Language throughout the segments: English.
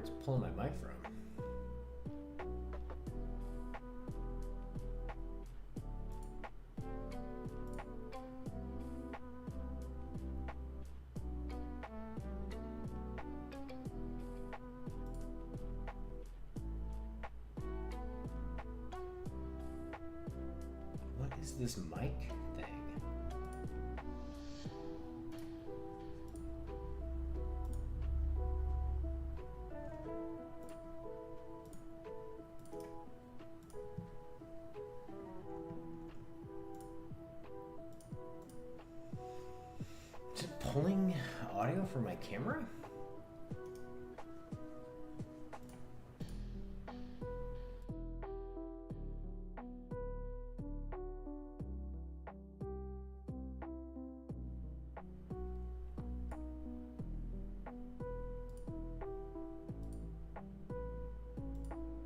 it's pulling my mic from. What is this mic thing? Is it pulling audio from my camera?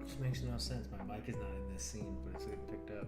Which makes no sense. My mic is not in this scene, but it's getting picked up.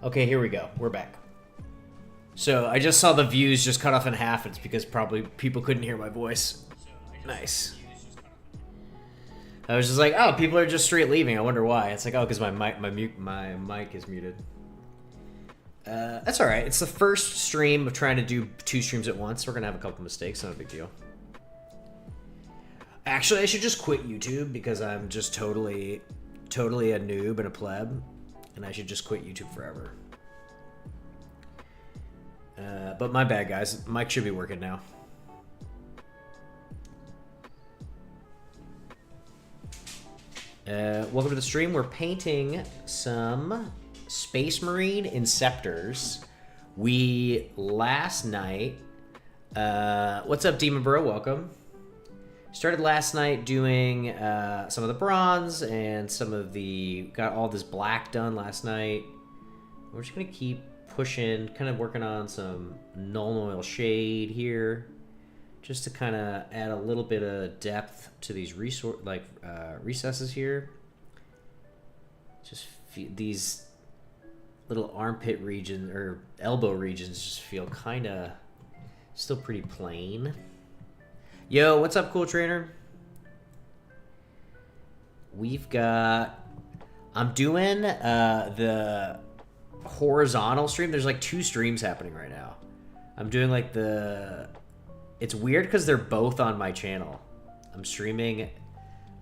Okay, here we go. We're back. So I just saw the views just cut off in half. It's because probably people couldn't hear my voice. Nice. I was just like, oh, people are just straight leaving. I wonder why. It's like, oh, because my mic is muted. That's all right. It's the first stream of trying to do 2 streams at once. We're gonna have a couple mistakes. Not a big deal. Actually, I should just quit YouTube because I'm just totally a noob and a pleb, and I should just quit YouTube forever. But my bad, guys. Mic should be working now. Welcome to the stream. We're painting some Space Marine Inceptors. We last night... what's up, Demon Bro? Welcome. Started last night doing some of the bronze and some of the... Got all this black done last night. We're just going to keep pushing, kind of working on some null oil shade here, just to kind of add a little bit of depth to these recesses here. Just these little armpit regions or elbow regions just feel kind of still pretty plain. Yo, what's up, Cool Trainer? We've got... I'm doing the horizontal stream. There's like 2 streams happening right now. I'm doing like the... It's weird because they're both on my channel. I'm streaming...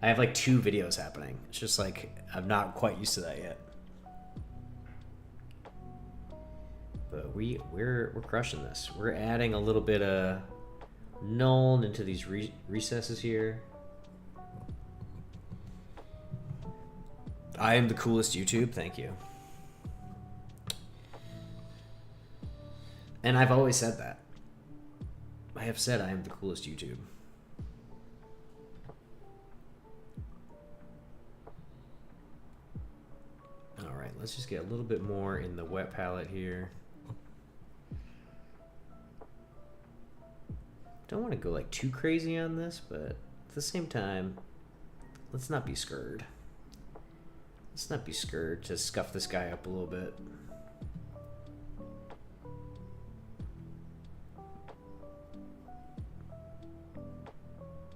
I have like 2 videos happening. It's just like, I'm not quite used to that yet. But we're crushing this. We're adding a little bit of null into these recesses here. I am the coolest YouTube. Thank you. And I've always said that. I have said I am the coolest YouTube. Alright, let's just get a little bit more in the wet palette here. Don't want to go like too crazy on this, but at the same time, let's not be scared. Let's not be scared to scuff this guy up a little bit.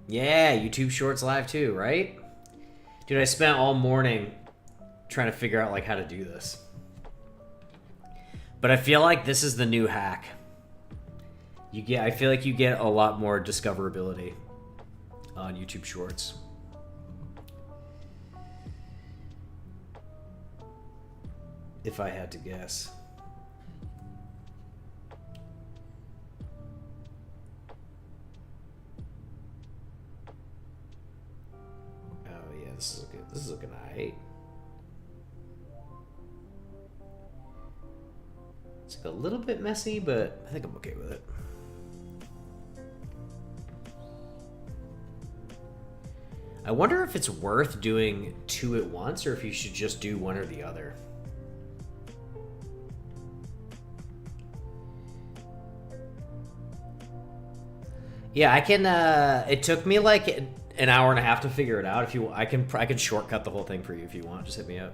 Yeah, YouTube Shorts live too, right? Dude, I spent all morning trying to figure out like how to do this. But I feel like this is the new hack. I feel like you get a lot more discoverability on YouTube Shorts. If I had to guess. This is looking alright. It's like a little bit messy, but I think I'm okay with it. I wonder if it's worth doing 2 at once, or if you should just do one or the other. Yeah, I can. It took me like an hour and a half to figure it out. If you, I can shortcut the whole thing for you if you want. Just hit me up.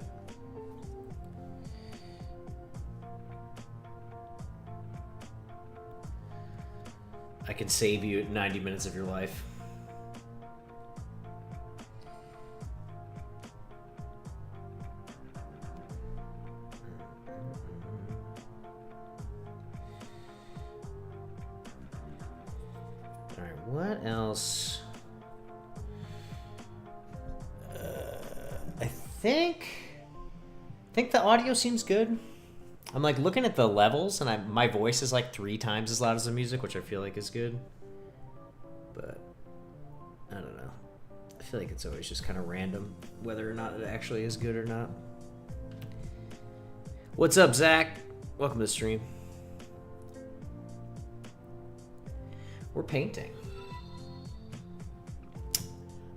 I can save you 90 minutes of your life. All right, what else? I think the audio seems good. I'm like looking at the levels, and my voice is like 3 times as loud as the music, which I feel like is good. But I don't know. I feel like it's always just kind of random whether or not it actually is good or not. What's up, Zach? Welcome to the stream. We're painting.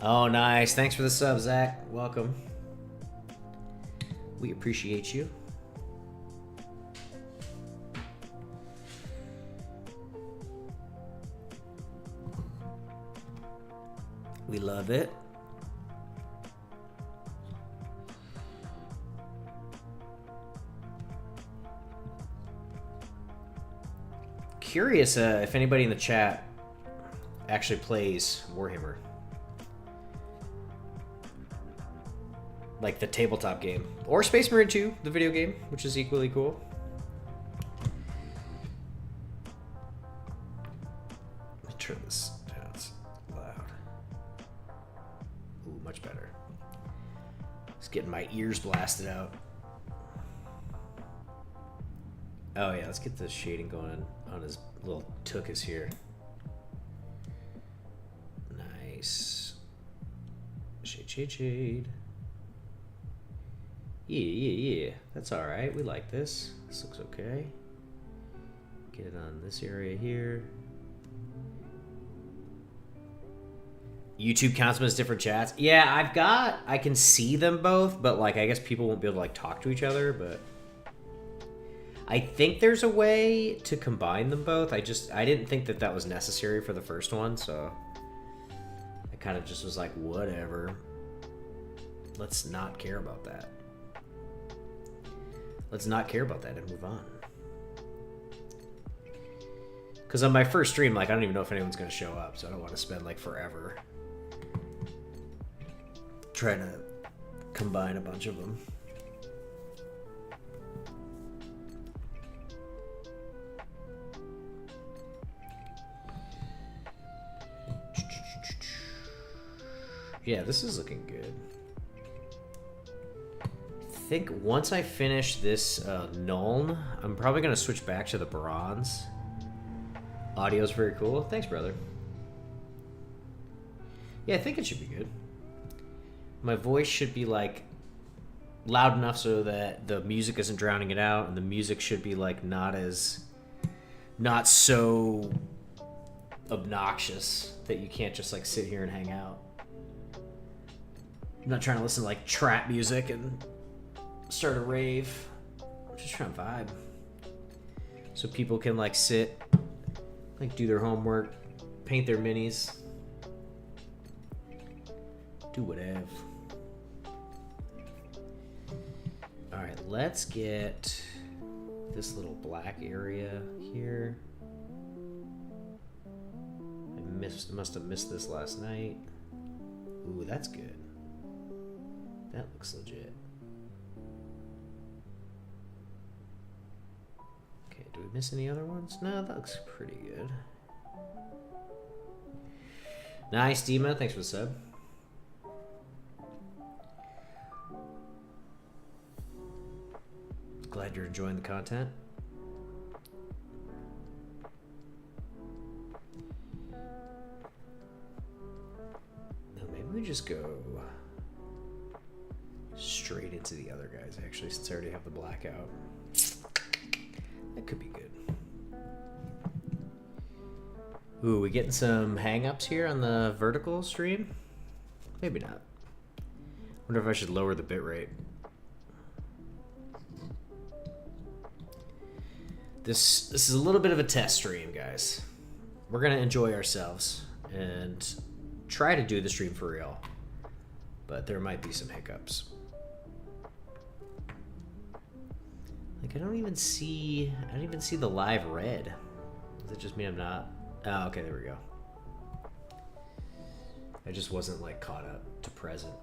Oh, nice. Thanks for the sub, Zach. Welcome. We appreciate you. We love it. curious if anybody in the chat actually plays Warhammer. Like the tabletop game. Or Space Marine 2, the video game, which is equally cool. Let me turn this down. It's loud. Ooh, much better. It's getting my ears blasted out. Oh yeah, let's get the shading going on his little tuchus here. Nice. Shade, shade, shade. Yeah. That's alright. We like this. This looks okay. Get it on this area here. YouTube counts them as different chats. Yeah, I can see them both, but like I guess people won't be able to like talk to each other, but I think there's a way to combine them both. I didn't think that was necessary for the first one, so I kind of just was like, whatever. Let's not care about that. Let's not care about that and move on. Because on my first stream, like, I don't even know if anyone's going to show up, so I don't want to spend, like, forever trying to combine a bunch of them. Yeah, this is looking good. I think once I finish this Nuln, I'm probably going to switch back to the bronze. Audio's very cool. Thanks, brother. Yeah, I think it should be good. My voice should be, like, loud enough so that the music isn't drowning it out, and the music should be, like, not so obnoxious that you can't just, like, sit here and hang out. I'm not trying to listen to, like, trap music and start a rave. I'm just trying to vibe. So people can, like, sit, like, do their homework, paint their minis, do whatever. Alright, let's get this little black area here. I must have missed this last night. Ooh, that's good. That looks legit. Okay, do we miss any other ones? No, that looks pretty good. Nice, Dima. Thanks for the sub. Glad you're enjoying the content. Now maybe we just go straight into the other guys, actually, since I already have the blackout. That could be good. Ooh, we getting some hang-ups here on the vertical stream? Maybe not. Wonder if I should lower the bitrate. This is a little bit of a test stream, guys. We're gonna enjoy ourselves and try to do the stream for real, but there might be some hiccups. Like I don't even see the live red. Does it just mean I'm not? Oh, okay, there we go. I just wasn't like caught up to present.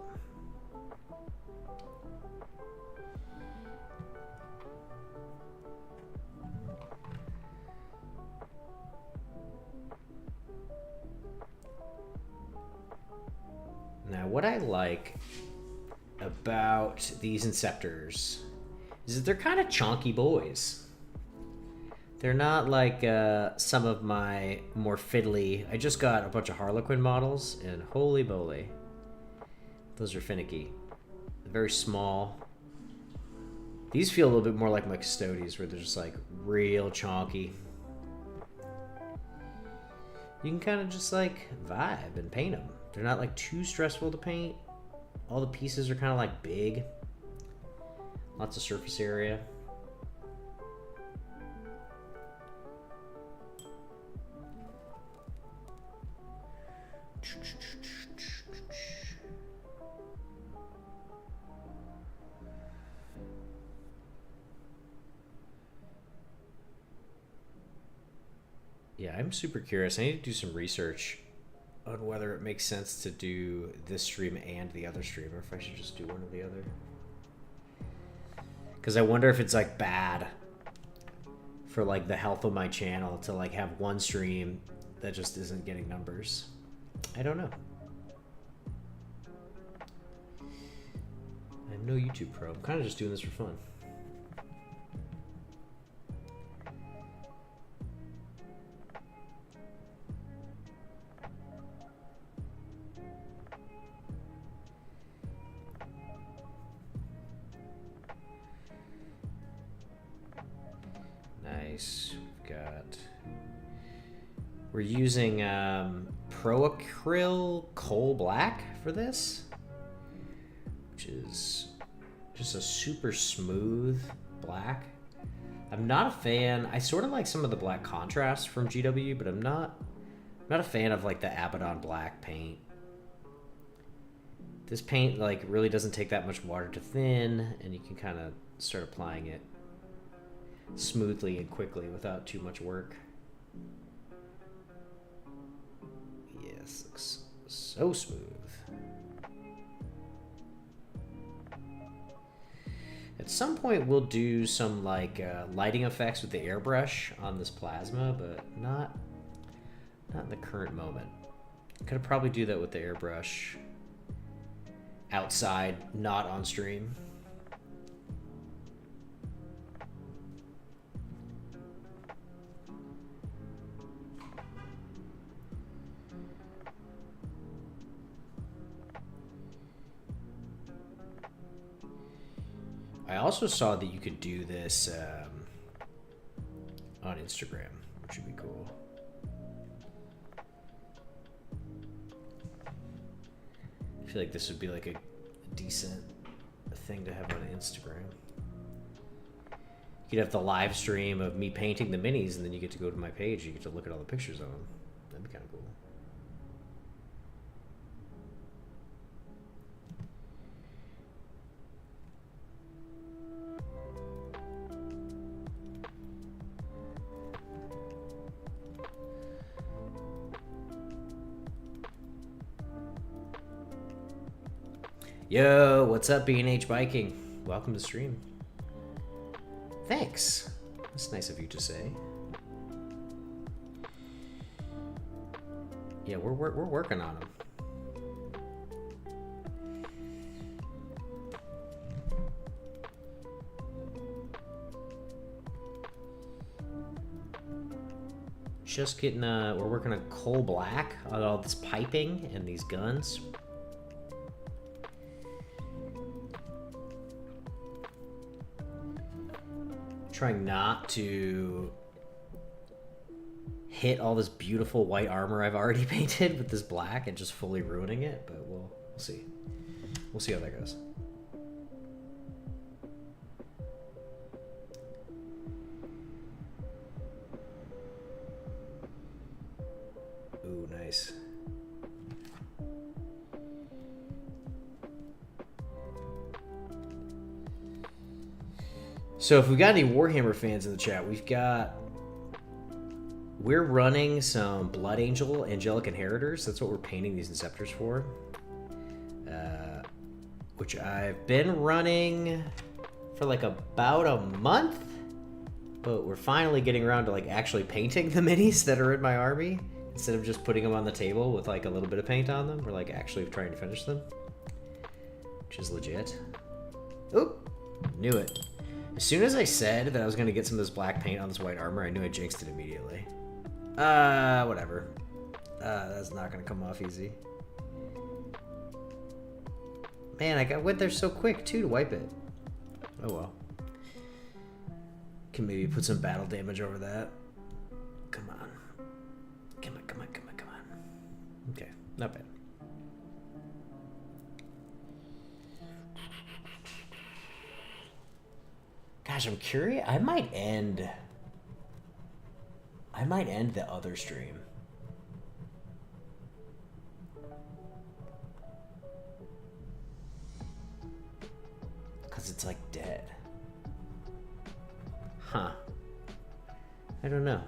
Now, what I like about these Inceptors is that they're kind of chonky boys. They're not like some of my more fiddly... I just got a bunch of Harlequin models, and holy moly. Those are finicky. They're very small. These feel a little bit more like my Custodies, where they're just like real chonky. You can kind of just like vibe and paint them. They're not like too stressful to paint. All the pieces are kind of like big. Lots of surface area. Yeah, I'm super curious. I need to do some research on whether it makes sense to do this stream and the other stream, or if I should just do one or the other. Because I wonder if it's like bad for like the health of my channel to like have one stream that just isn't getting numbers. I don't know. I'm no YouTube pro. I'm kind of just doing this for fun. Nice. We're using Pro Acryl Coal Black for this, which is just a super smooth black. I'm not a fan. I sort of like some of the black contrast from GW, but I'm not a fan of like the Abaddon black paint. This paint like really doesn't take that much water to thin, and you can kind of start applying it smoothly and quickly without too much work. Yes, looks so smooth. At some point we'll do some like lighting effects with the airbrush on this plasma, but not in the current moment. Could probably do that with the airbrush outside, not on stream. I also saw that you could do this on Instagram, which would be cool. I feel like this would be like a decent thing to have on Instagram. You could have the live stream of me painting the minis, and then you get to go to my page. You get to look at all the pictures of them. That'd be kind of cool. Yo, what's up, B&H Biking? Welcome to the stream. Thanks. That's nice of you to say. Yeah, we're working on them. Just getting we're working on coal black on all this piping and these guns. Trying not to hit all this beautiful white armor I've already painted with this black and just fully ruining it, but we'll see. We'll see how that goes. Ooh, nice. So if we got any Warhammer fans in the chat, we're running some Blood Angel Angelic Inheritors. That's what we're painting these Inceptors for. Which I've been running for like about a month, but we're finally getting around to like actually painting the minis that are in my army. Instead of just putting them on the table with like a little bit of paint on them, we're like actually trying to finish them. Which is legit. Oop, knew it. As soon as I said that I was going to get some of this black paint on this white armor, I knew I jinxed it immediately. Whatever. That's not going to come off easy. Man, I went there so quick, too, to wipe it. Oh, well. Can maybe put some battle damage over that. Come on. Come on, come on, come on, come on. Okay, not bad. Gosh, I'm curious. I might end the other stream. Because it's like dead. Huh. I don't know.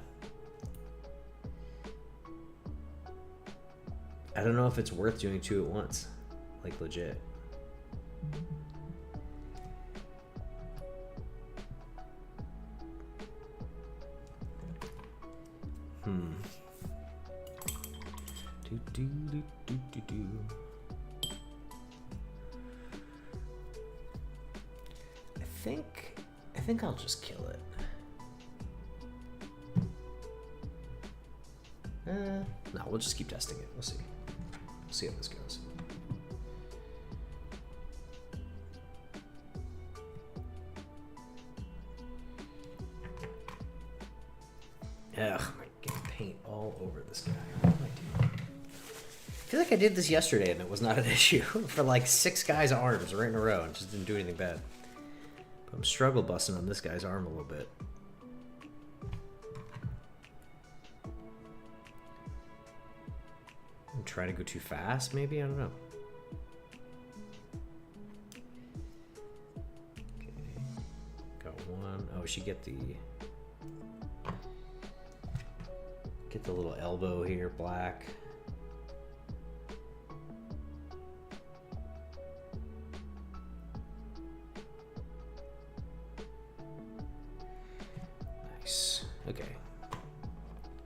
I don't know if it's worth doing 2 at once. Like, legit. I think I'll just kill it. No, we'll just keep testing it. We'll see. We'll see how this goes. Ugh, I'm getting paint all over this guy. What am I doing? I feel like I did this yesterday and it was not an issue for like 6 guys' arms right in a row and just didn't do anything bad. But I'm struggle busting on this guy's arm a little bit. I'm trying to go too fast, maybe? I don't know. Okay. Got one. Oh, we should get the little elbow here, black. Nice. Okay.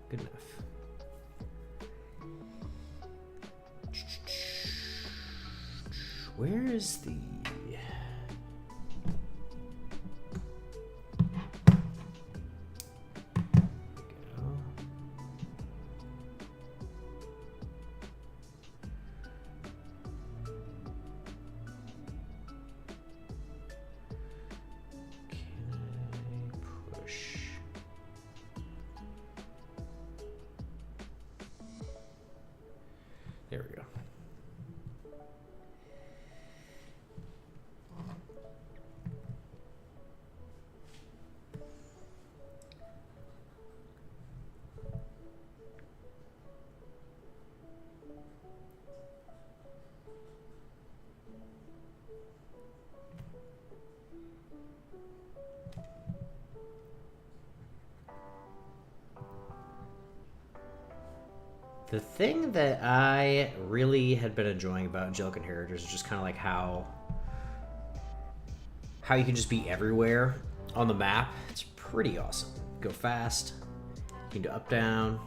Good enough. Where is the... There we go. The thing that I really had been enjoying about Angelic Inheritors is just kind of like how you can just be everywhere on the map. It's pretty awesome. Go fast. You can do up, down.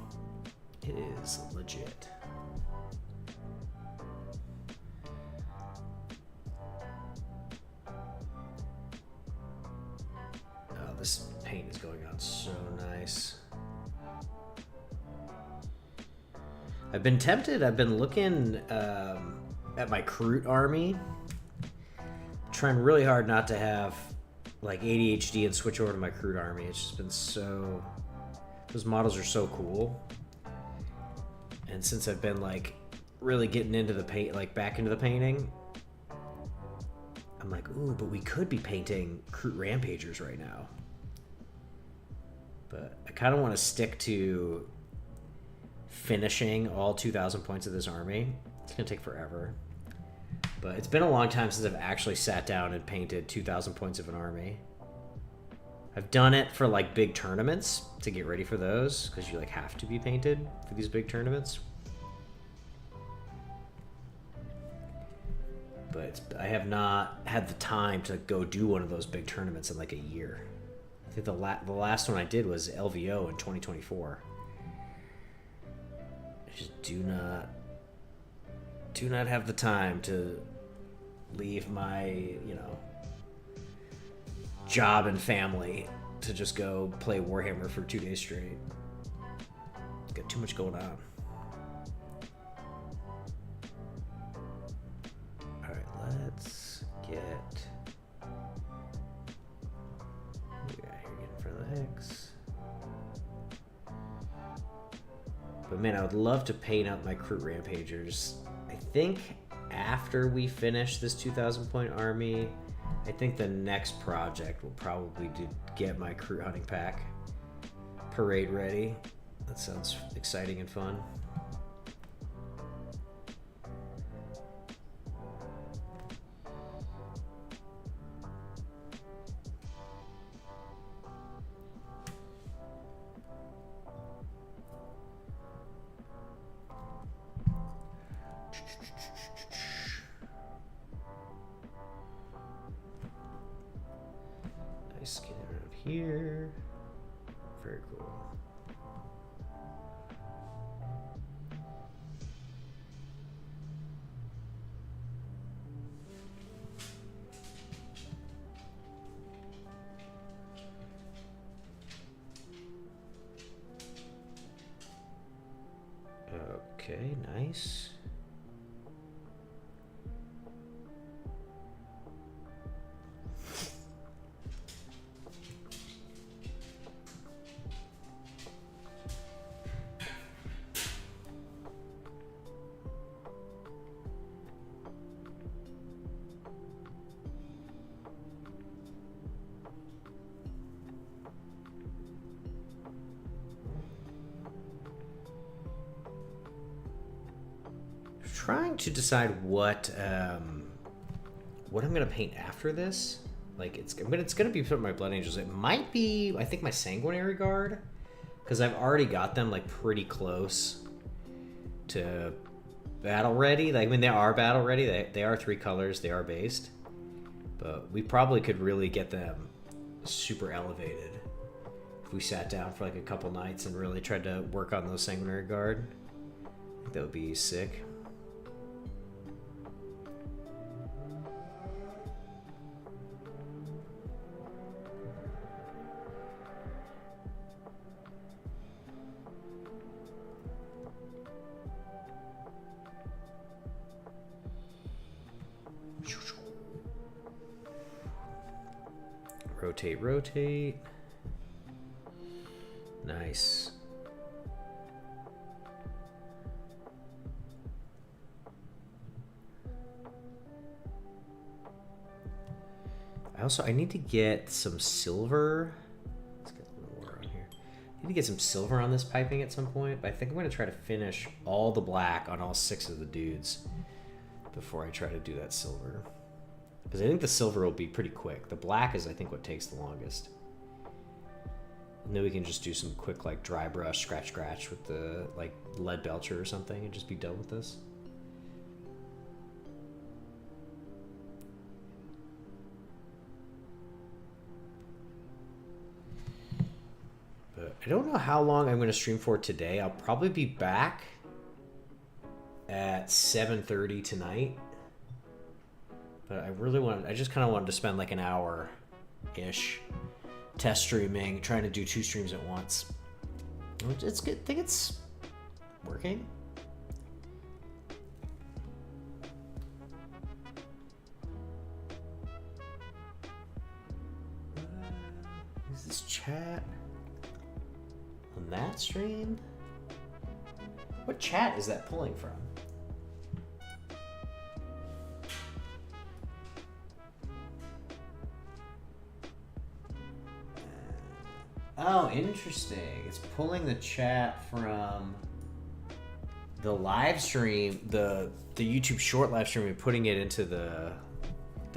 It is legit. Oh, this paint is going on so nice. I've been tempted. I've been looking at my Kroot army, trying really hard not to have like ADHD and switch over to my Kroot army. It's just been so... Those models are so cool. And since I've been like really getting into the paint, like back into the painting, I'm like, ooh, but we could be painting Kroot Rampagers right now. But I kind of want to stick to finishing all 2,000 points of this army. It's gonna take forever, but it's been a long time since I've actually sat down and painted 2,000 points of an army. I've done it for like big tournaments to get ready for those, because you like have to be painted for these big tournaments. But I have not had the time to go do one of those big tournaments in like a year. I think the last one I did was LVO in 2024. I just do not have the time to leave my, you know, job and family to just go play Warhammer for 2 days straight. Got too much going on. Alright, let's get... What do we got here again for the Hex? But man, I would love to paint out my Kroot Rampagers. I think after we finish this 2,000 point army, I think the next project will probably get my Kroot hunting pack parade ready. That sounds exciting and fun. here. Very cool. Okay, nice. Trying to decide what I'm gonna paint after this. Like it's gonna be my Blood Angels. It might be, I think, my Sanguinary Guard, because I've already got them like pretty close to battle ready. Like, I mean, they are battle ready. They are 3 colors. They are based, but we probably could really get them super elevated if we sat down for like a couple nights and really tried to work on those Sanguinary Guard. I think that would be sick. Rotate, rotate. Nice. I need to get some silver. Let's get a little more on here. I need to get some silver on this piping at some point, but I think I'm going to try to finish all the black on all 6 of the dudes before I try to do that silver. Because I think the silver will be pretty quick. The black is, I think, what takes the longest. And then we can just do some quick, like, dry brush, scratch with the, like, lead belcher or something and just be done with this. But I don't know how long I'm going to stream for today. I'll probably be back at 7:30 tonight. But I just kind of wanted to spend like an hour-ish test streaming, trying to do 2 streams at once. It's good. I think it's working. Is this chat on that stream? What chat is that pulling from? Oh, interesting. It's pulling the chat from the live stream, the YouTube short live stream, and putting it into the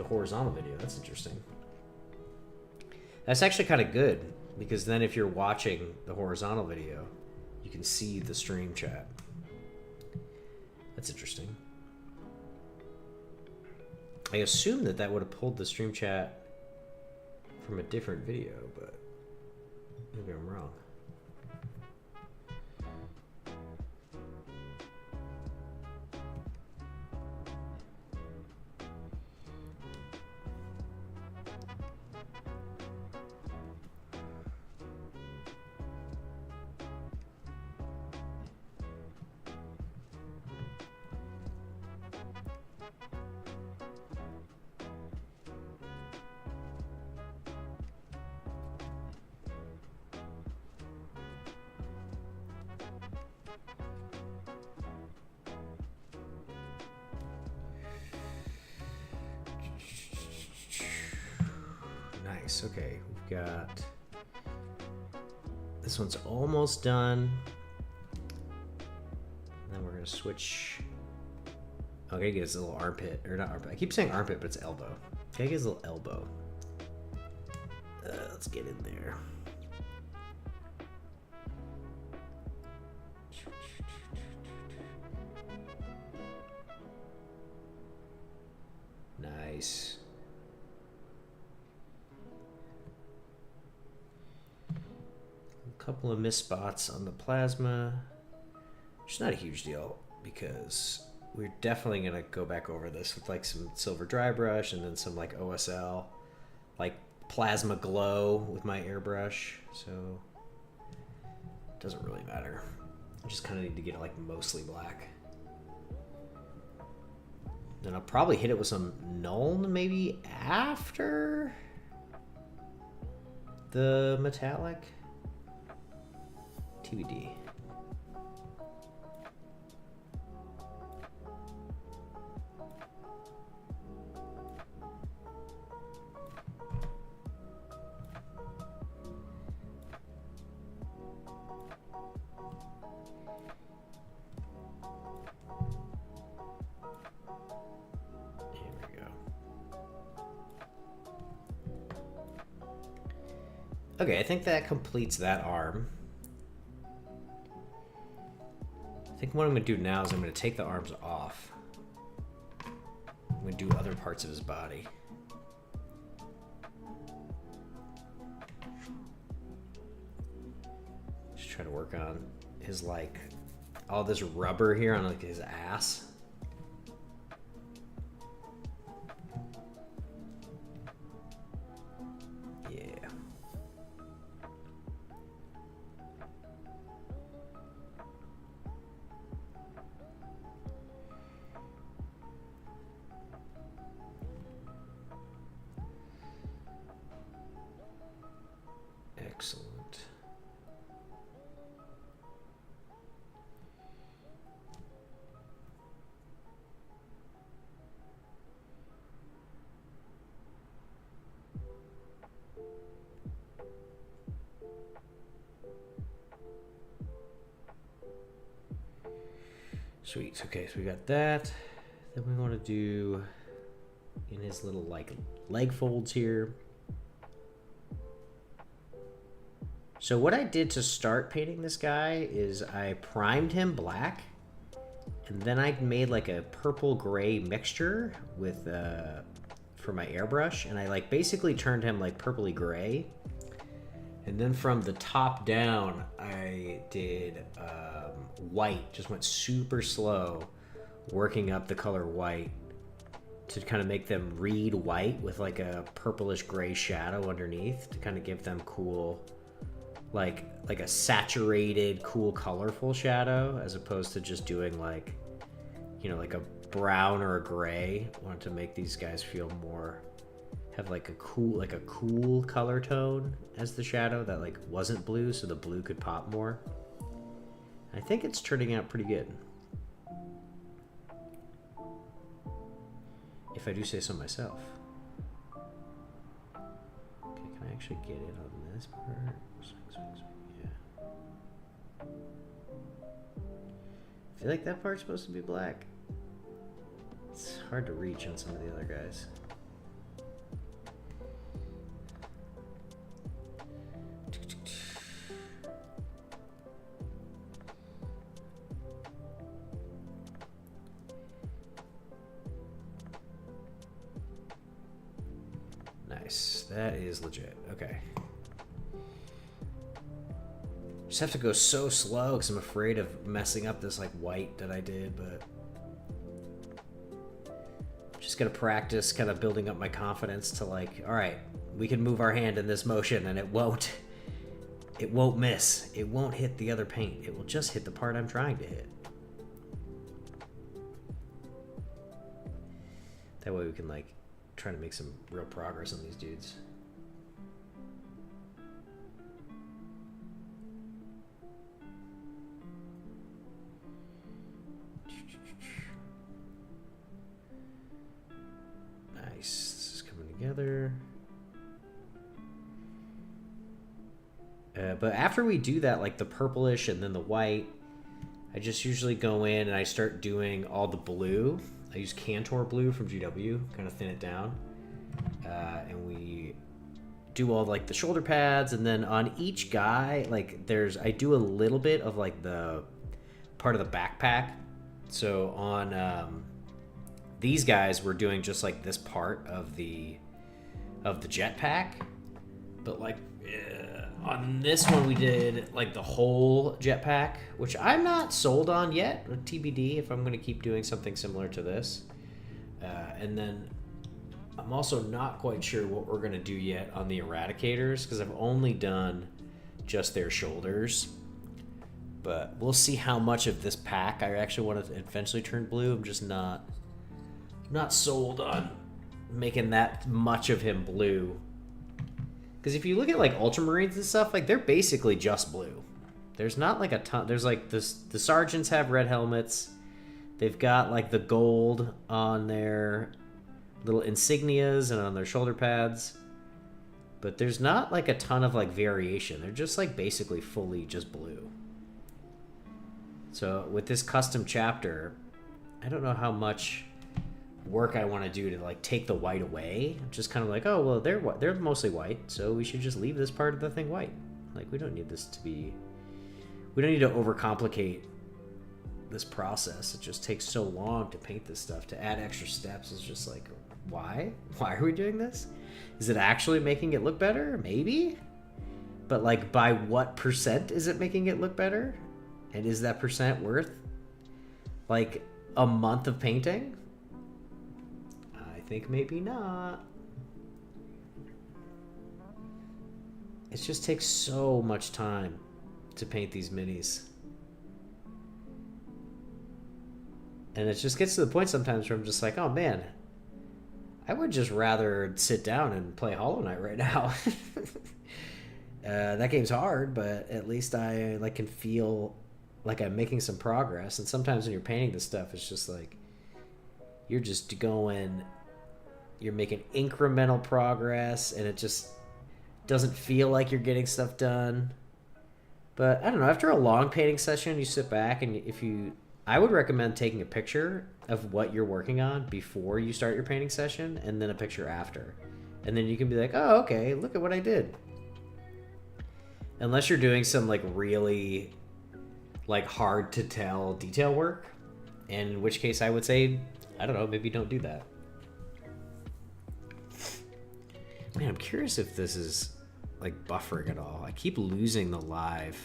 horizontal video. That's interesting. That's actually kind of good, because then if you're watching the horizontal video, you can see the stream chat. That's interesting. I assumed that would have pulled the stream chat from a different video, but maybe I'm wrong. Nice. Okay, we've got this one's almost done. And then we're gonna switch. Okay, get his little armpit, or not armpit. I keep saying armpit, but it's elbow. Okay, get his little elbow. Let's get in there. Nice. couple of missed spots on the plasma. Which is not a huge deal because we're definitely going to go back over this with like some silver dry brush and then some like OSL, like plasma glow with my airbrush. So it doesn't really matter. I just kind of need to get it like mostly black. Then I'll probably hit it with some Nuln maybe after the metallic. TBD. Okay, I think that completes that arm. I think what I'm going to do now is I'm going to take the arms off. I'm going to do other parts of his body. Just try to work on his, like, all this rubber here on, like, his ass. Excellent. Sweet. Okay, so we got that. Then we want to do in his little like leg folds here. So what I did to start painting this guy is I primed him black, and then I made like a purple gray mixture with for my airbrush, and I like basically turned him like purpley gray. And then from the top down, I did white, just went super slow, working up the color white to kind of make them read white with like a purplish gray shadow underneath to kind of give them cool, like a saturated, cool, colorful shadow, as opposed to just doing like, you know, like a brown or a gray. I wanted to make these guys feel more, have like a cool color tone as the shadow that like wasn't blue, so the blue could pop more. I think it's turning out pretty good, if I do say so myself. Okay, can I actually get it on this part? Yeah. I feel like that part's supposed to be black. It's hard to reach on some of the other guys. Nice. That is legit. Okay. Just have to go so slow because I'm afraid of messing up this like white that I did, but just gotta practice kind of building up my confidence to like, all right, we can move our hand in this motion and it won't miss. It won't hit the other paint. It will just hit the part I'm trying to hit. That way we can like try to make some real progress on these dudes. Nice. This is coming together. But after we do that, like the purplish and then the white, I just usually go in and I start doing all the blue. I use Cantor blue from GW, kind of thin it down. And we do all like the shoulder pads, and then on each guy, like I do a little bit of like the part of the backpack. So on these guys, we're doing just like this part of the jetpack, but like On this one, we did like the whole jetpack, which I'm not sold on yet. TBD if I'm going to keep doing something similar to this. And then I'm also not quite sure what we're going to do yet on the Eradicators because I've only done just their shoulders. But we'll see how much of this pack I actually want to eventually turn blue. I'm just not sold on making that much of him blue. Because if you look at like Ultramarines and stuff, like they're basically just blue. There's not like a ton. There's like the sergeants have red helmets. They've got like the gold on their little insignias and on their shoulder pads. But there's not like a ton of like variation. They're just like basically fully just blue. So with this custom chapter, I don't know how much work I want to do to like take the white away. Just kind of like, oh well, they're mostly white, so we should just leave this part of the thing white. Like we don't need this to be, we don't need to overcomplicate this process. It just takes so long to paint this stuff. To add extra steps is just like, why are we doing this? Is it actually making it look better? Maybe, but like by what percent is it making it look better? And is that percent worth like a month of painting? I think maybe not. It just takes so much time to paint these minis. And it just gets to the point sometimes where I'm just like, oh man, I would just rather sit down and play Hollow Knight right now. That game's hard, but at least I like can feel like I'm making some progress. And sometimes when you're painting this stuff, it's just like you're just going, you're making incremental progress, and it just doesn't feel like you're getting stuff done. But I don't know, after a long painting session, you sit back and I would recommend taking a picture of what you're working on before you start your painting session, and then a picture after. And then you can be like, oh, okay, look at what I did. Unless you're doing some like really like hard to tell detail work, in which case I would say, I don't know, maybe don't do that. Man, I'm curious if this is like buffering at all. I keep losing the live.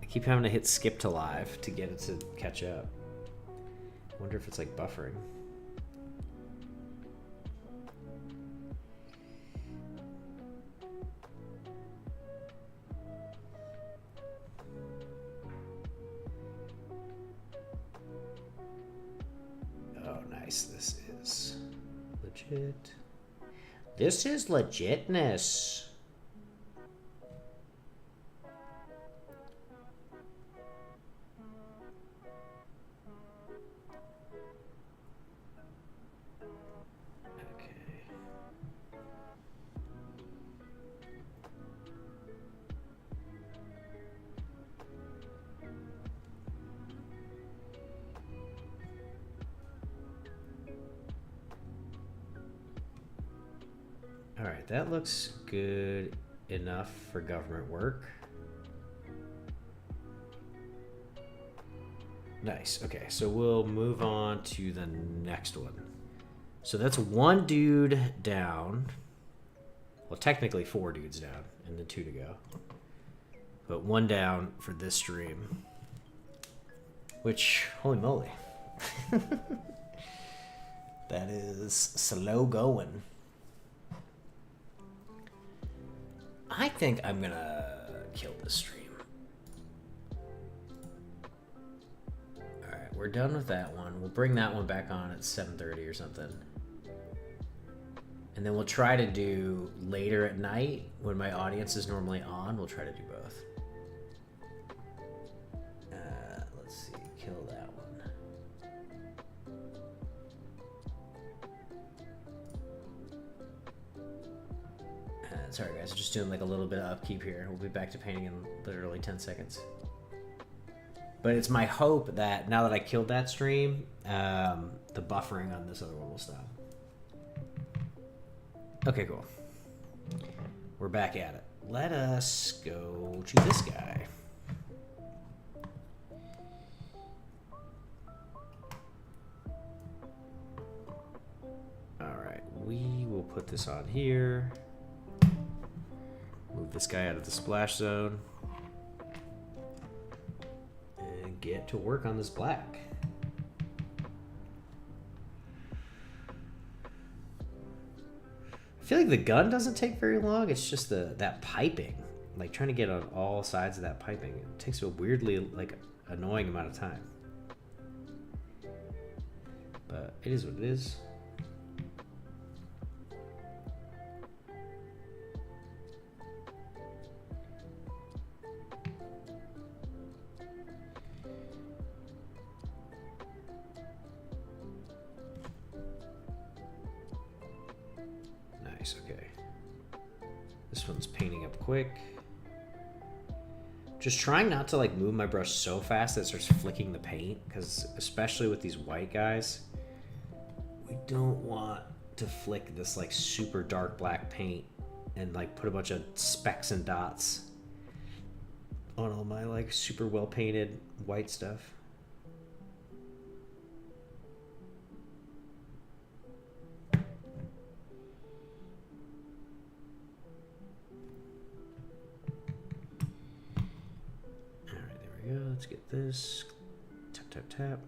I keep having to hit skip to live to get it to catch up. I wonder if it's like buffering. This is legit. This is legitness. Alright, that looks good enough for government work. Nice. Okay, so we'll move on to the next one. So that's one dude down. Well, technically 4 dudes down and then 2 to go. But 1 down for this stream. Which, holy moly. That is slow going. I think I'm gonna kill this stream. Alright, we're done with that one. We'll bring that one back on at 7:30 or something. And then we'll try to do later at night when my audience is normally on. We'll try to do both. Let's see, kill that one. Sorry guys, just doing like a little bit of upkeep here. We'll be back to painting in literally 10 seconds. But it's my hope that now that I killed that stream, the buffering on this other one will stop. Okay, cool. We're back at it. Let us go to this guy. Alright, we will put this on here. Move this guy out of the splash zone. And get to work on this black. I feel like the gun doesn't take very long. It's just that piping. Like trying to get on all sides of that piping. It takes a weirdly like annoying amount of time. But it is what it is. Nice, okay. This one's painting up quick. Just trying not to like move my brush so fast that it starts flicking the paint, because especially with these white guys, we don't want to flick this like super dark black paint and like put a bunch of specks and dots on all my like super well painted white stuff. Alright, there we go. Let's get this. Tap, tap, tap.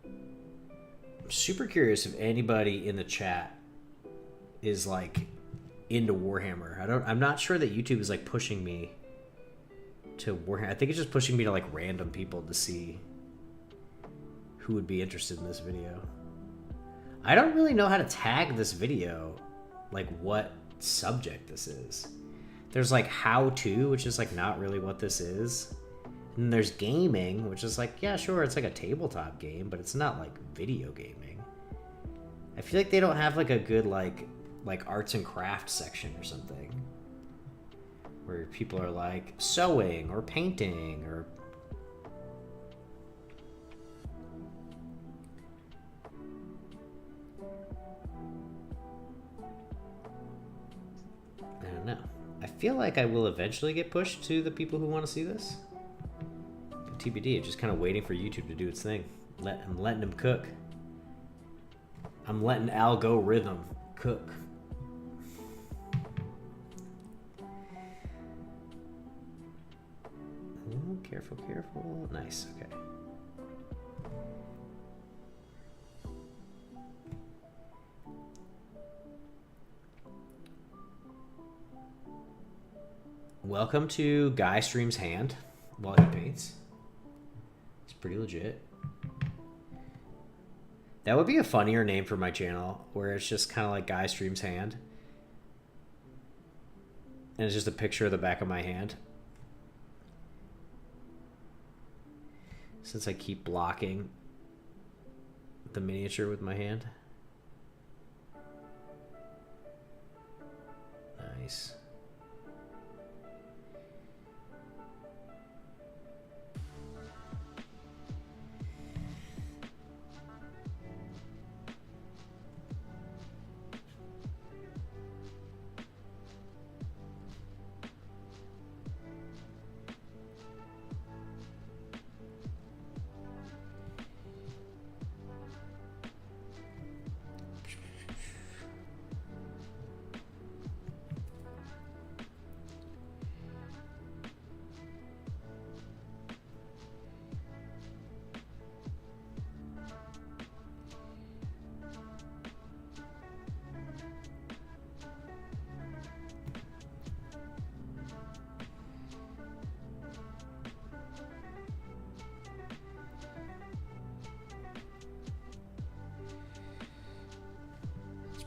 I'm super curious if anybody in the chat is like into Warhammer. I'm not sure that YouTube is like pushing me to Warhammer. I think it's just pushing me to like random people to see who would be interested in this video. I don't really know how to tag this video, like what subject this is. There's like how to, which is like not really what this is. And there's gaming, which is like, yeah, sure, it's like a tabletop game, but it's not like video gaming. I feel like they don't have like a good like arts and crafts section or something where people are like sewing or painting or I don't know. I feel like I will eventually get pushed to the people who want to see this. TBD, just kind of waiting for YouTube to do its thing. I'm letting him cook. I'm letting algorithm cook. Ooh, careful, careful. Nice, okay. Welcome to Guy Streams Hand while he paints. It's pretty legit. That would be a funnier name for my channel, where it's just kind of like Guy Streams Hand. And it's just a picture of the back of my hand. Since I keep blocking the miniature with my hand. Nice.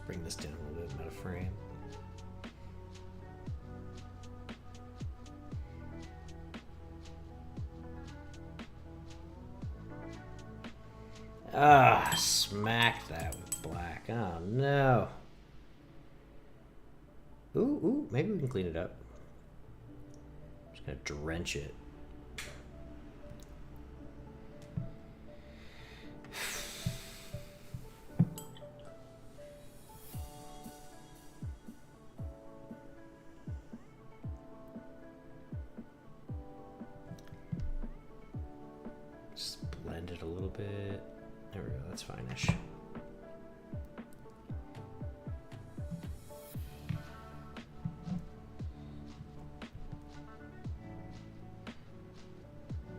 Bring this down a little bit, meta frame. Ah, smack that with black. Oh no. Ooh, maybe we can clean it up. Just gonna drench it. Just blend it a little bit. There we go, that's fine-ish.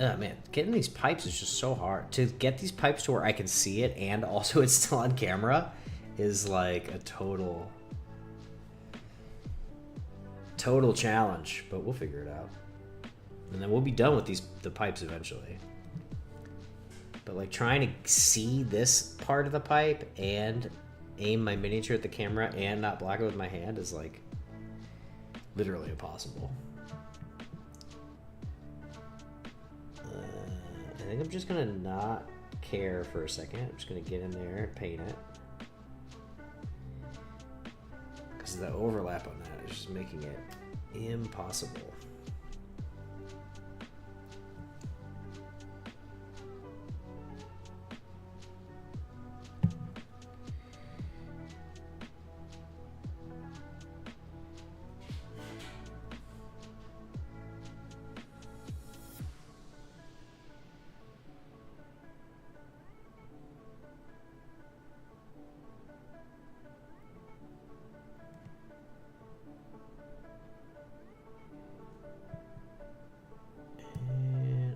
Oh man, getting these pipes is just so hard. To get these pipes to where I can see it and also it's still on camera is like a total challenge, but we'll figure it out. And then we'll be done with the pipes eventually. But like trying to see this part of the pipe and aim my miniature at the camera and not block it with my hand is like literally impossible. I think I'm just gonna not care for a second. I'm just gonna get in there and paint it. Because the overlap on that is just making it impossible.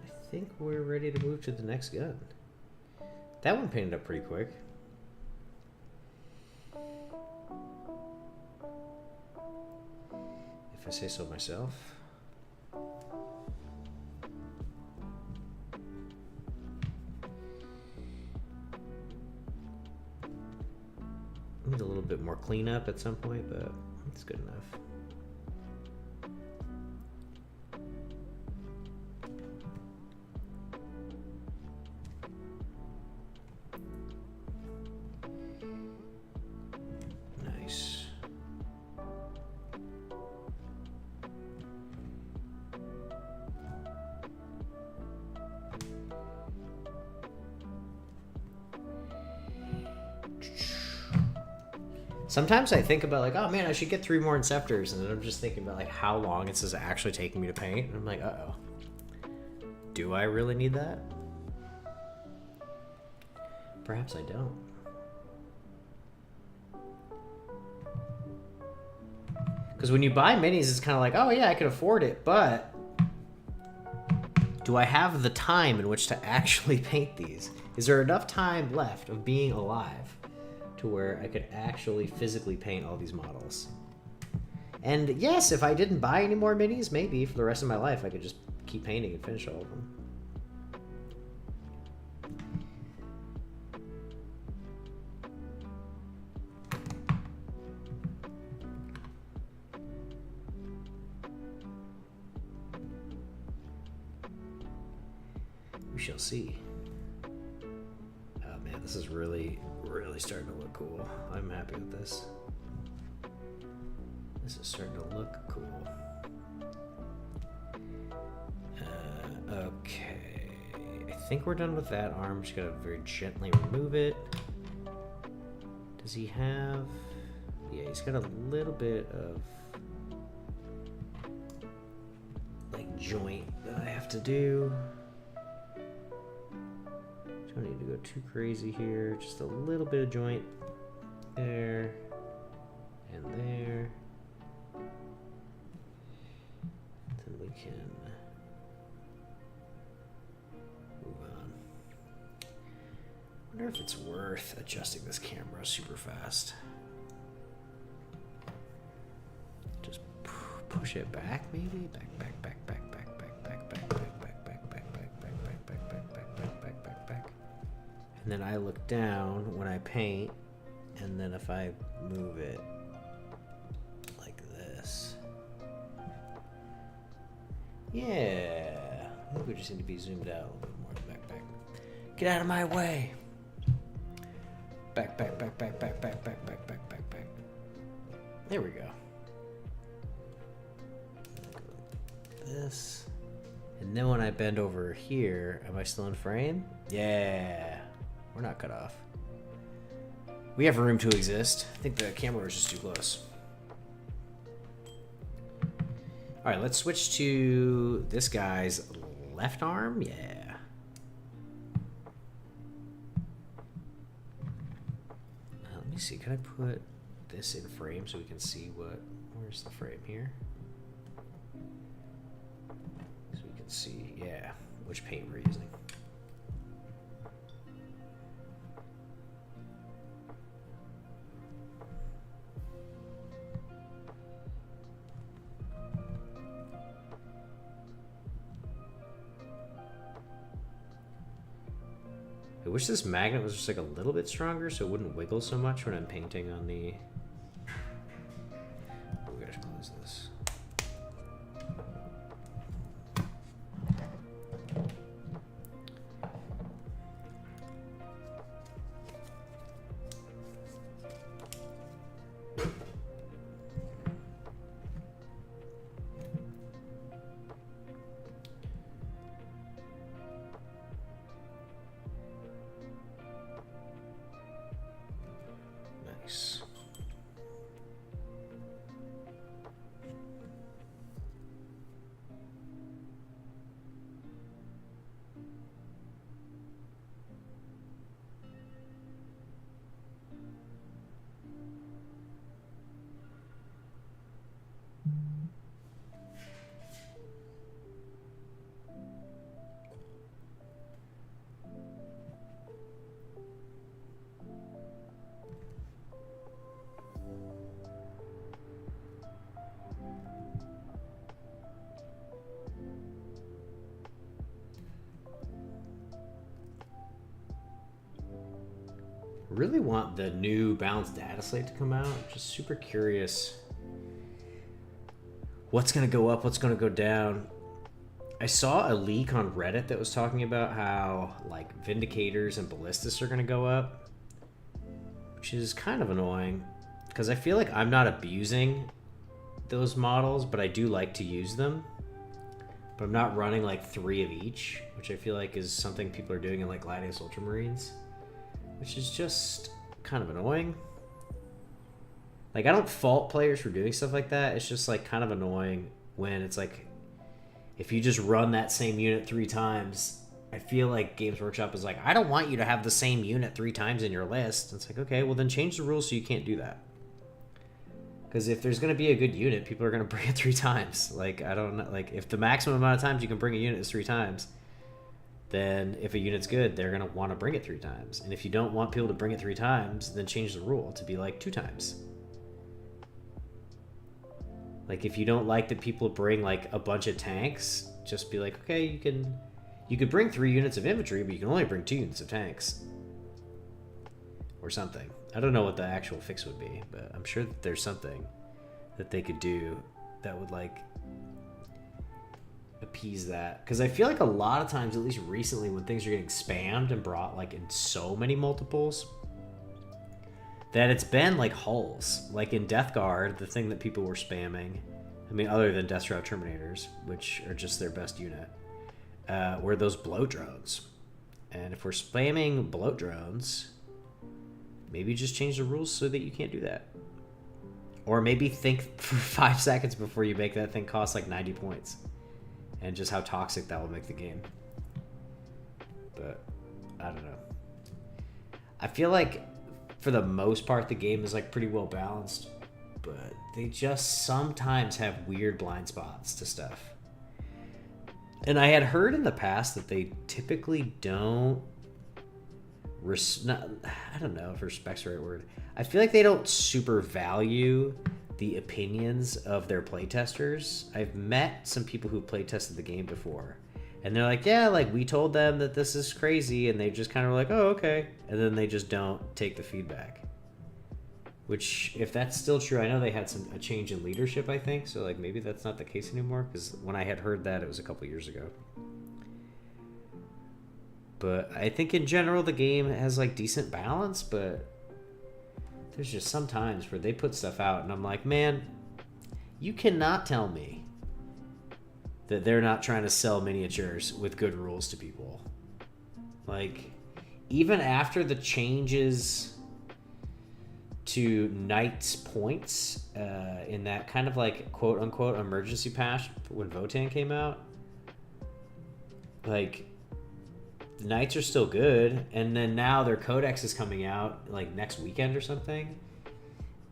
I think we're ready to move to the next gun. That one painted up pretty quick. If I say so myself. Need a little bit more cleanup at some point, but it's good enough. Nice. Sometimes I think about like, oh man, I should get 3 more Inceptors, and then I'm just thinking about like how long this is actually taking me to paint, and I'm like, uh-oh. Do I really need that? Perhaps I don't. Because when you buy minis, it's kind of like, oh yeah, I can afford it, but do I have the time in which to actually paint these? Is there enough time left of being alive to where I could actually physically paint all these models? And yes, if I didn't buy any more minis, maybe for the rest of my life I could just keep painting and finish all of them. We shall see. Oh man, this is really starting to look cool. I'm happy with this. This is starting to look cool. Okay. I think we're done with that arm. Just gotta very gently remove it. Does he have... Yeah, he's got a little bit of like joint that I have to do. Don't need to go too crazy here. Just a little bit of joint there and there. Then we can move on. Wonder if it's worth adjusting this camera super fast. Just push it back, maybe? Back. And then I look down when I paint, and then if I move it like this. Yeah. I think we just need to be zoomed out a little bit more. Back. Get out of my way. Back. There we go. This. And then when I bend over here, am I still in frame? Yeah. We're not cut off. We have room to exist. I think the camera is just too close. All right, let's switch to this guy's left arm. Yeah. me see. Can I put this in frame so we can see where's the frame here? So we can see, yeah, which paint we're using. I wish this magnet was just like a little bit stronger so it wouldn't wiggle so much when I'm painting on the... Oh, we gotta close this. Nice. Really want the new balanced data slate to come out. I'm just super curious what's going to go up, what's going to go down. I saw a leak on Reddit that was talking about how like Vindicators and Ballistas are going to go up, which is kind of annoying because I feel like I'm not abusing those models, but I do like to use them. But I'm not running like 3 of each, which I feel like is something people are doing in like Gladius Ultramarines, which is just kind of annoying. Like, I don't fault players for doing stuff like that. It's just like kind of annoying when it's like, if you just run that same unit 3 times, I feel like Games Workshop is like, I don't want you to have the same unit 3 times in your list. It's like, okay, well then change the rules so you can't do that. Because if there's going to be a good unit, people are going to bring it 3 times. Like, I don't know. Like, if the maximum amount of times you can bring a unit is 3 times, then if a unit's good, they're going to want to bring it 3 times. And if you don't want people to bring it 3 times, then change the rule to be like 2 times. Like, if you don't like that people bring like a bunch of tanks, just be like, okay, you could bring 3 units of infantry, but you can only bring 2 units of tanks. Or something. I don't know what the actual fix would be, but I'm sure that there's something that they could do that would like appease that. Because I feel like a lot of times, at least recently, when things are getting spammed and brought like in so many multiples, that it's been like hulls. Like in Death Guard, the thing that people were spamming, I mean, other than Death Shroud Terminators, which are just their best unit, were those bloat drones. And if we're spamming bloat drones, maybe just change the rules so that you can't do that. Or maybe think for 5 seconds before you make that thing cost like 90 points. And just how toxic that will make the game. But, I don't know. I feel like, for the most part, the game is like pretty well balanced. But they just sometimes have weird blind spots to stuff. And I had heard in the past that they typically don't... I don't know if respect's the right word. I feel like they don't super value the opinions of their playtesters. I've met some people who playtested the game before, and they're like, yeah, like we told them that this is crazy, and they just kind of like, oh, okay, and then they just don't take the feedback. Which, if that's still true, I know they had a change in leadership, I think, so like maybe that's not the case anymore, because when I had heard that, it was a couple years ago. But I think in general the game has like decent balance, but there's just some times where they put stuff out and I'm like, man, you cannot tell me that they're not trying to sell miniatures with good rules to people. Like, even after the changes to Knight's points in that kind of like quote unquote emergency patch when Votann came out, like, Knights are still good, and then now their Codex is coming out like next weekend or something.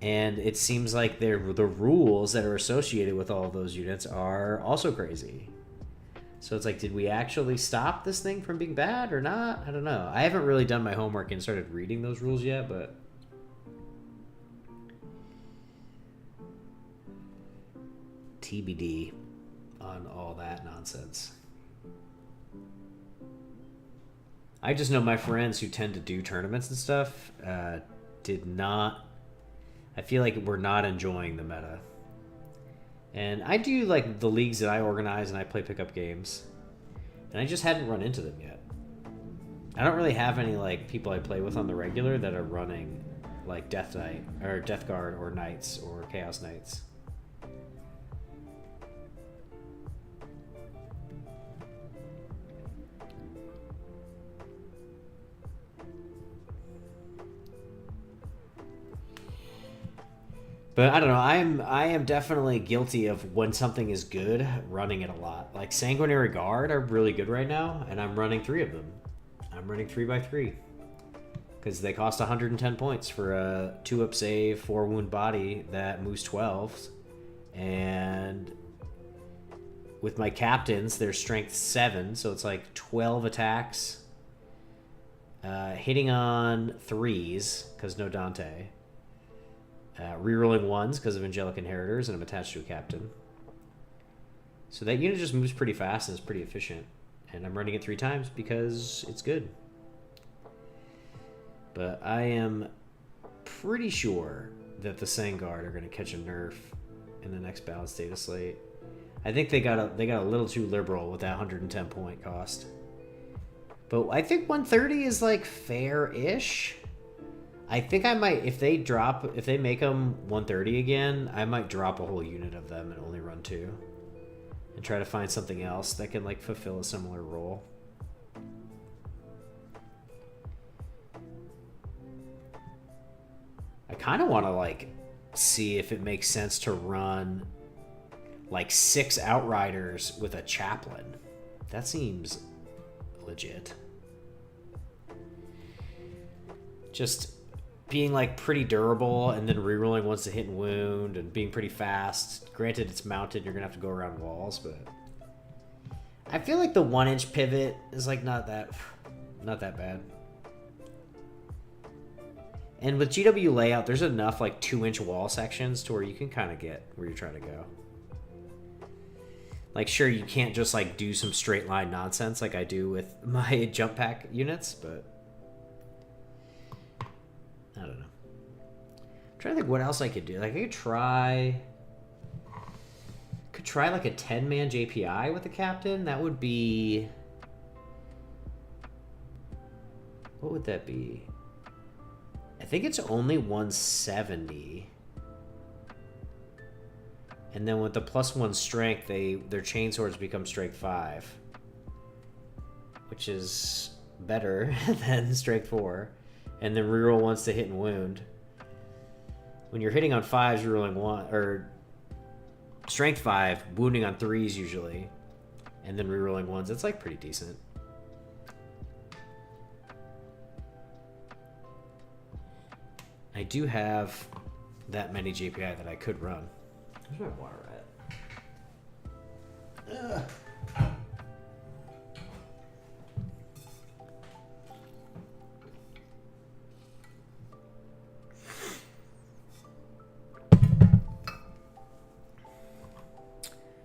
And it seems like the rules that are associated with all of those units are also crazy. So it's like, did we actually stop this thing from being bad or not? I don't know. I haven't really done my homework and started reading those rules yet, but... TBD on all that nonsense. I just know my friends who tend to do tournaments and stuff did not... I feel like we're not enjoying the meta. And I do like the leagues that I organize and I play pickup games. And I just hadn't run into them yet. I don't really have any like people I play with on the regular that are running like Death Knight or Death Guard or Knights or Chaos Knights. But I don't know. I am definitely guilty of when something is good, running it a lot. Like Sanguinary Guard are really good right now, and I'm running 3 of them. I'm running 3x3 because they cost 110 points for a 2-up save, 4 wound body that moves 12, and with my captains, they're strength 7, so it's like 12 attacks, hitting on 3s because no Dante. Rerolling 1s because of Angelic Inheritors, and I'm attached to a captain. So that unit just moves pretty fast and is pretty efficient. And I'm running it 3 times because it's good. But I am pretty sure that the Sangard are going to catch a nerf in the next balanced data slate. I think they got a little too liberal with that 110 point cost. But I think 130 is like fair-ish. I think I might, if they make them 130 again, I might drop a whole unit of them and only run 2. And try to find something else that can like fulfill a similar role. I kind of want to like see if it makes sense to run like 6 Outriders with a Chaplain. That seems legit. Just being like pretty durable and then rerolling once to hit and wound and being pretty fast. Granted, it's mounted, you're gonna have to go around walls, but I feel like the 1-inch pivot is like not that bad. And with GW layout, there's enough like 2-inch wall sections to where you can kind of get where you're trying to go. Like, sure, you can't just like do some straight line nonsense like I do with my jump pack units, but I don't know. I'm trying to think what else I could do. Like, I could try like a 10-man JPI with the captain. That would be... What would that be? I think it's only 170. And then with the +1 strength, their chainswords become strength 5. Which is better than strength 4. And then reroll once to hit and wound. When you're hitting on 5s, you're rolling 1, or strength 5, wounding on 3s usually, and then rerolling 1s. It's like pretty decent. I do have that many JPI that I could run. Where's my water at? Ugh.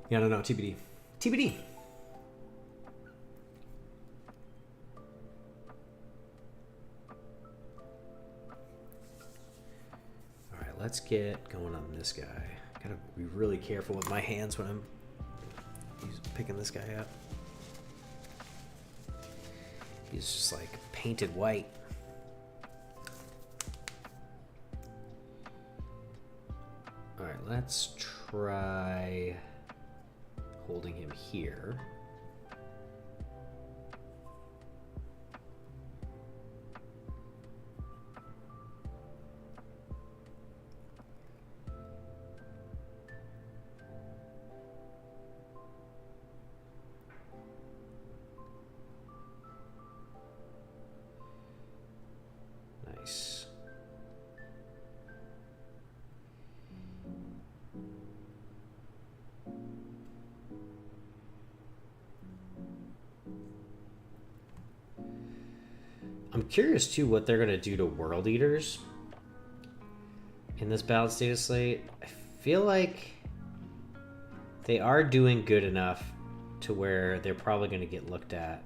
Yeah, no, TBD. TBD. All right, let's get going on this guy. Gotta be really careful with my hands when I'm picking this guy up. He's just like painted white. All right, let's try holding him here. curious too what they're gonna do to World Eaters in this balanced data slate. I feel like they are doing good enough to where they're probably gonna get looked at.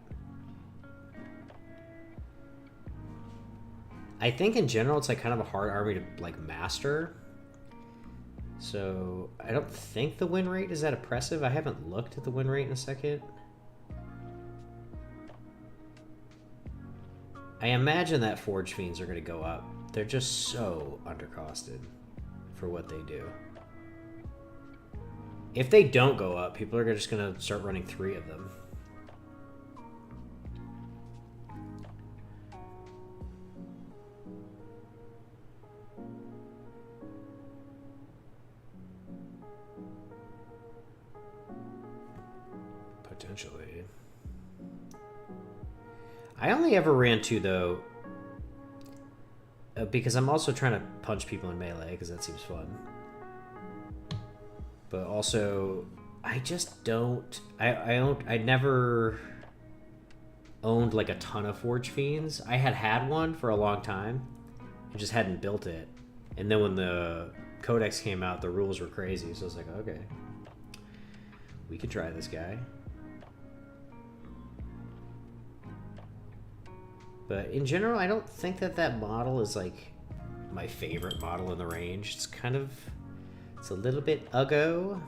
I think in general it's like kind of a hard army to like master. So I don't think the win rate is that oppressive. I haven't looked at the win rate in a second. I imagine that Forge Fiends are going to go up. They're just so undercosted for what they do. If they don't go up, people are just going to start running 3 of them. Potentially. I only ever ran 2 though, because I'm also trying to punch people in melee because that seems fun. But also, I just don't. I never owned like a ton of Forge Fiends. I had one for a long time. I just hadn't built it. And then when the Codex came out, the rules were crazy. So I was like, okay, we could try this guy. But in general, I don't think that model is like my favorite model in the range. It's kind of, it's a little bit uggo.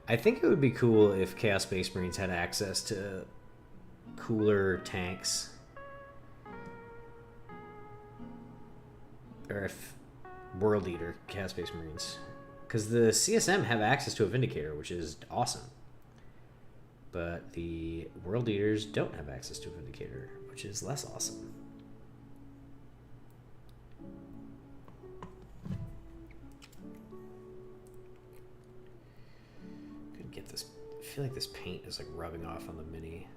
I think it would be cool if Chaos Space Marines had access to cooler tanks. Or if World Eater Chaos Space Marines. Because the CSM have access to a Vindicator, which is awesome. But the World Eaters don't have access to a Vindicator, which is less awesome. Get this. I feel like this paint is like rubbing off on the mini.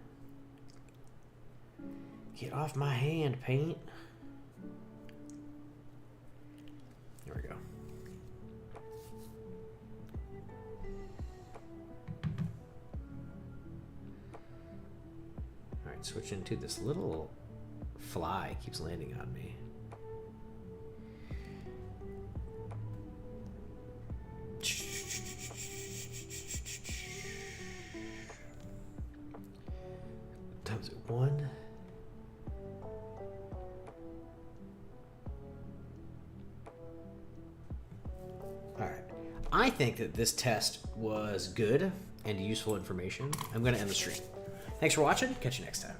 Get off my hand, paint. There we go. All right, switch into this little fly keeps landing on me. Times it 1. All right. I think that this test was good and useful information. I'm going to end the stream. Thanks for watching. Catch you next time.